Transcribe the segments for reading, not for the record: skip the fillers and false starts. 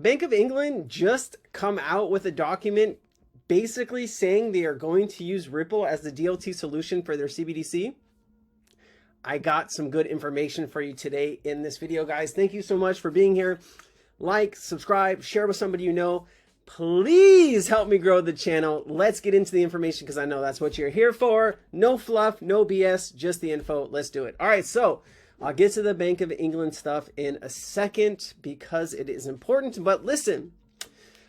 Bank of England just come out with a document basically saying they are going to use Ripple as the DLT solution for their CBDC. I got some good information for you today in this video, guys. Thank you so much for being here. Like, subscribe, share with somebody you know. Please help me grow the channel. Let's get into the information because I know that's what you're here for. No fluff, no BS, just the info. Let's do it. All right, so I'll get to the Bank of England stuff in a second because it is important. But listen,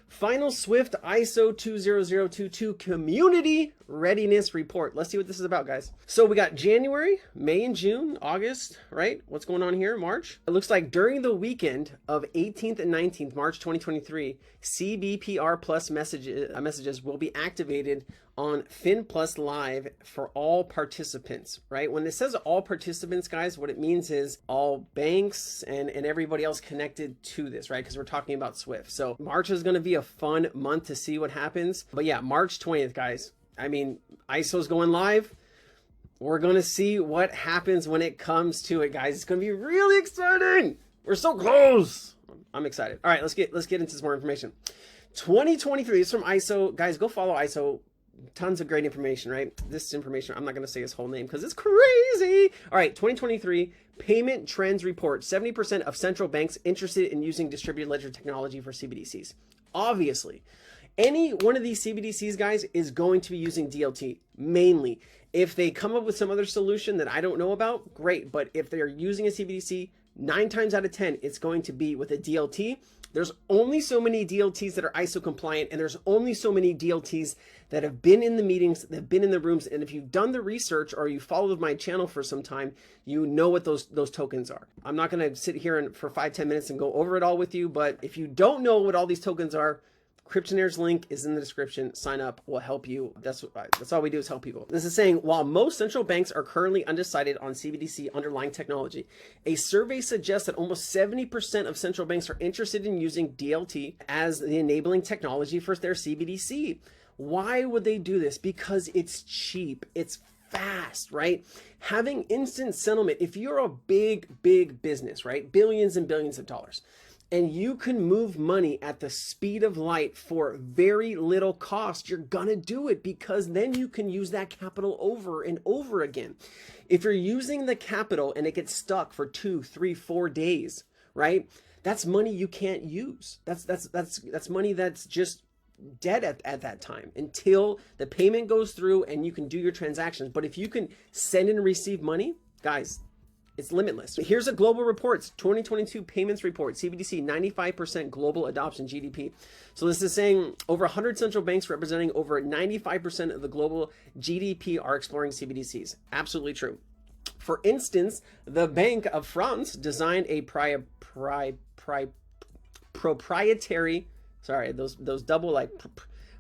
final Swift ISO 20022 community readiness report. Let's see what this is about, guys. So we got January, May and June, August, right? What's going on here? March. It looks like during the weekend of 18th and 19th, March 2023, CBPR plus messages will be activated on FinPlus Live for all participants, right? When it says all participants, guys, what it means is all banks and everybody else connected to this, right? Because we're talking about Swift. So March is going to be a fun month to see what happens. But yeah, March 20th, guys. I mean, ISO's going live. We're going to see what happens when it comes to it, guys. It's going to be really exciting. We're so close. I'm excited. All right, let's get into some more information. 2023 is from ISO. Guys, go follow ISO. Tons of great information, right? This information, I'm not going to say his whole name because it's crazy. All right, 2023 payment trends report. 70% of central banks interested in using distributed ledger technology for CBDCs. Obviously, any one of these CBDCs, guys, is going to be using DLT mainly. If they come up with some other solution that I don't know about, great. But if they're using a CBDC, 9 times out of 10, it's going to be with a DLT. There's only so many DLTs that are ISO compliant, and there's only so many DLTs that have been in the meetings, that have been in the rooms. And if you've done the research or you followed my channel for some time, you know what those tokens are. I'm not going to sit here for 5-10 minutes and go over it all with you. But if you don't know what all these tokens are, Cryptonaires link is in the description. Sign up, will help you. That's all we do is help people. This is saying, while most central banks are currently undecided on CBDC underlying technology, a survey suggests that almost 70% of central banks are interested in using DLT as the enabling technology for their CBDC. Why would they do this? Because it's cheap. It's fast, right? Having instant settlement. If you're a big business, right? Billions and billions of dollars. And you can move money at the speed of light for very little cost, you're gonna do it because then you can use that capital over and over again. If you're using the capital and it gets stuck for 2, 3, 4 days, right? That's money you can't use. That's money that's just dead at that time until the payment goes through and you can do your transactions. But if you can send and receive money, guys, it's limitless. Here's a global reports 2022 payments report, CBDC 95% global adoption GDP. So this is saying over 100 central banks representing over 95% of the global GDP are exploring CBDCs. Absolutely true. For instance, the Bank of France designed a proprietary, sorry, those double like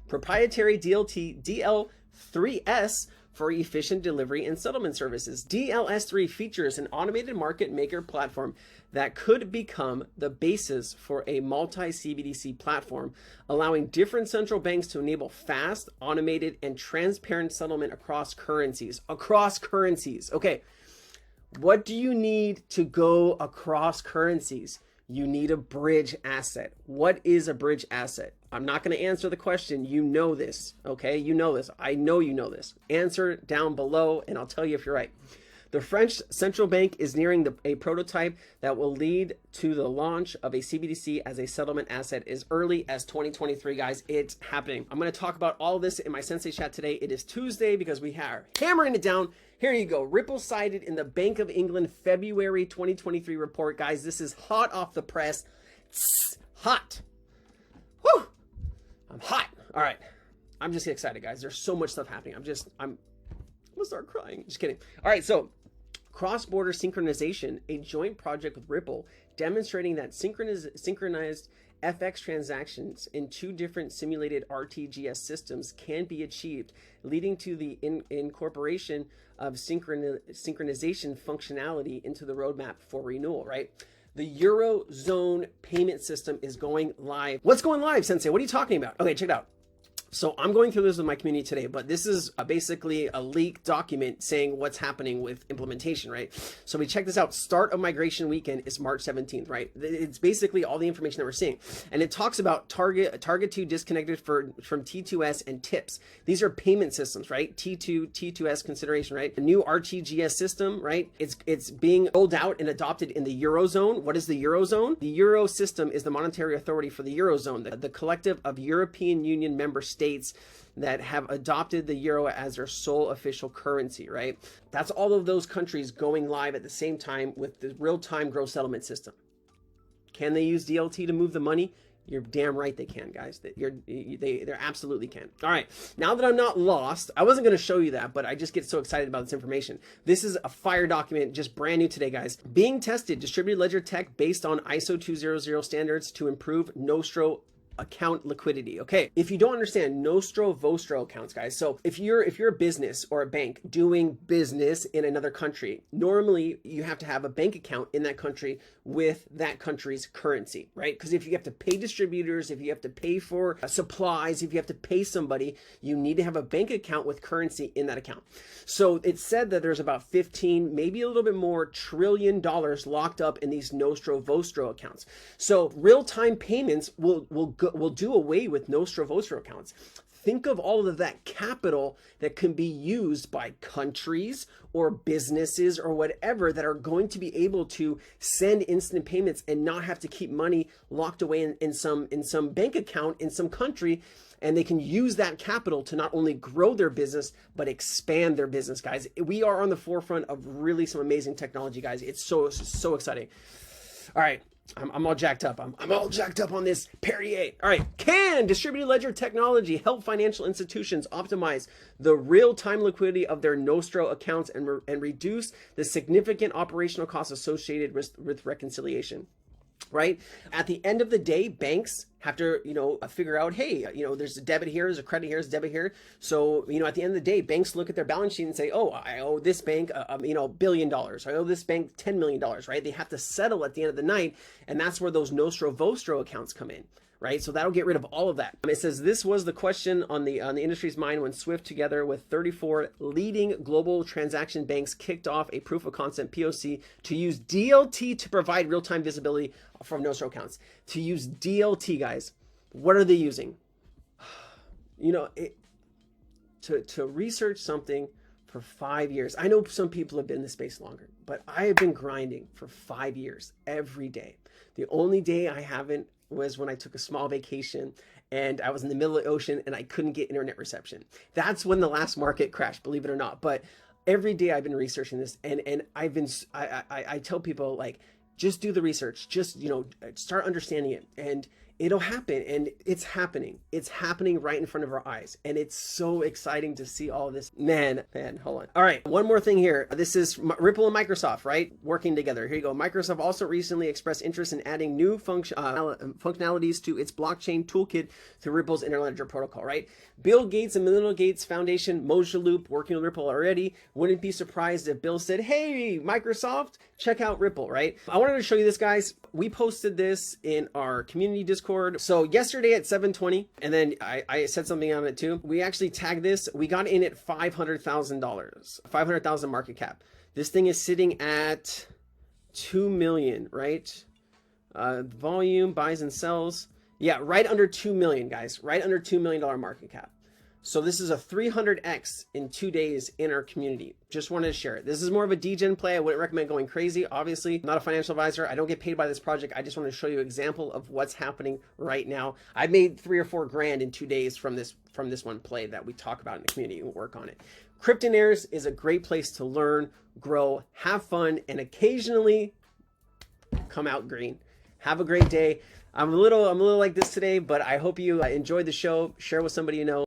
proprietary DLT DL3S for efficient delivery and settlement services. DLS3 features an automated market maker platform that could become the basis for a multi-CBDC platform, allowing different central banks to enable fast, automated, and transparent settlement across currencies. Okay, what do you need to go across currencies? You need a bridge asset. What is a bridge asset? I'm not going to answer the question. You know this, okay? You know this. I know you know this. Answer down below, and I'll tell you if you're right. The French central bank is nearing a prototype that will lead to the launch of a CBDC as a settlement asset as early as 2023, guys. It's happening. I'm going to talk about all of this in my Sensei chat today. It is Tuesday because we are hammering it down. Here you go. Ripple cited in the Bank of England February 2023 report. Guys, this is hot off the press. It's hot. Whew. I'm hot. All right. I'm just excited, guys. There's so much stuff happening. I'm gonna start crying. Just kidding. All right. So cross-border synchronization, a joint project with Ripple, demonstrating that synchronized FX transactions in 2 different simulated RTGS systems can be achieved, leading to the incorporation of synchronization functionality into the roadmap for renewal, right? The Eurozone payment system is going live. What's going live, Sensei? What are you talking about? Okay, check it out. So I'm going through this with my community today, but this is basically a leaked document saying what's happening with implementation, right? So we check this out. Start of migration weekend is March 17th, right? It's basically all the information that we're seeing. And it talks about target 2 disconnected from T2S and TIPS. These are payment systems, right? T2, T2S consideration, right? A new RTGS system, right? It's being rolled out and adopted in the Eurozone. What is the Eurozone? The Euro system is the monetary authority for the Eurozone, the collective of European Union member states that have adopted the euro as their sole official currency, right? That's all of those countries going live at the same time with the real-time gross settlement system. Can they use DLT to move the money? You're damn right they can, guys. They absolutely can. All right, now that I'm not lost, I wasn't going to show you that, but I just get so excited about this information. This is a fire document, just brand new today, guys. Being tested, distributed ledger tech based on ISO 200 standards to improve Nostro account liquidity. Okay, if you don't understand Nostro Vostro accounts, guys, so if you're a business or a bank doing business in another country, normally you have to have a bank account in that country with that country's currency, right? Because if you have to pay distributors, if you have to pay for supplies, if you have to pay somebody, you need to have a bank account with currency in that account. So it said that there's about 15, maybe a little bit more $trillion locked up in these Nostro Vostro accounts. So real-time payments will do away with Nostro Vostro accounts. Think of all of that capital that can be used by countries or businesses or whatever that are going to be able to send instant payments and not have to keep money locked away in some bank account in some country. And they can use that capital to not only grow their business, but expand their business, guys. We are on the forefront of really some amazing technology, guys. It's so exciting. All right. I'm all jacked up. I'm all jacked up on this Perrier. All right. Can distributed ledger technology help financial institutions optimize the real-time liquidity of their Nostro accounts and reduce the significant operational costs associated with reconciliation? Right? At the end of the day, banks have to, figure out, hey, there's a debit here, there's a credit here, there's a debit here. So, at the end of the day, banks look at their balance sheet and say, oh, I owe this bank, $1 billion. I owe this bank $10 million, right? They have to settle at the end of the night. And that's where those Nostro Vostro accounts come in. Right? So that'll get rid of all of that. It says this was the question on the industry's mind when Swift, together with 34 leading global transaction banks, kicked off a proof of concept POC to use DLT to provide real-time visibility from Nostro accounts. To use DLT, guys, what are they using? To research something for 5 years. I know some people have been in the space longer, but I have been grinding for 5 years every day. The only day I haven't was when I took a small vacation and I was in the middle of the ocean and I couldn't get internet reception. That's when the last market crashed, believe it or not. But every day I've been researching this, and I tell people, like, just do the research, just start understanding it, and it'll happen. And it's happening right in front of our eyes, and it's so exciting to see all of this. Man, hold on. All right, one more thing here. This is Ripple and Microsoft, right, working together. Here you go. Microsoft also recently expressed interest in adding new functionalities to its blockchain toolkit through Ripple's interledger protocol, right? Bill Gates and Melinda Gates Foundation, Moja Loop, working with Ripple already. Wouldn't be surprised if Bill said, hey, Microsoft, check out Ripple, right? I wanted to show you this, guys. We posted this in our community Discord. So yesterday at 7:20, and then I said something on it too. We actually tagged this. We got in at $500,000, 500,000 market cap. This thing is sitting at 2 million, right? Volume, buys and sells. Yeah, right under 2 million, guys. Right under $2 million market cap. So this is a 300x in 2 days in our community. Just wanted to share it. This is more of a degen play. I wouldn't recommend going crazy. Obviously, I'm not a financial advisor. I don't get paid by this project. I just want to show you an example of what's happening right now. I made 3 or 4 grand in 2 days from this one play that we talk about in the community and work on it. Kryptonaires is a great place to learn, grow, have fun, and occasionally come out green. Have a great day. I'm a little like this today, but I hope you enjoyed the show. Share with somebody you know.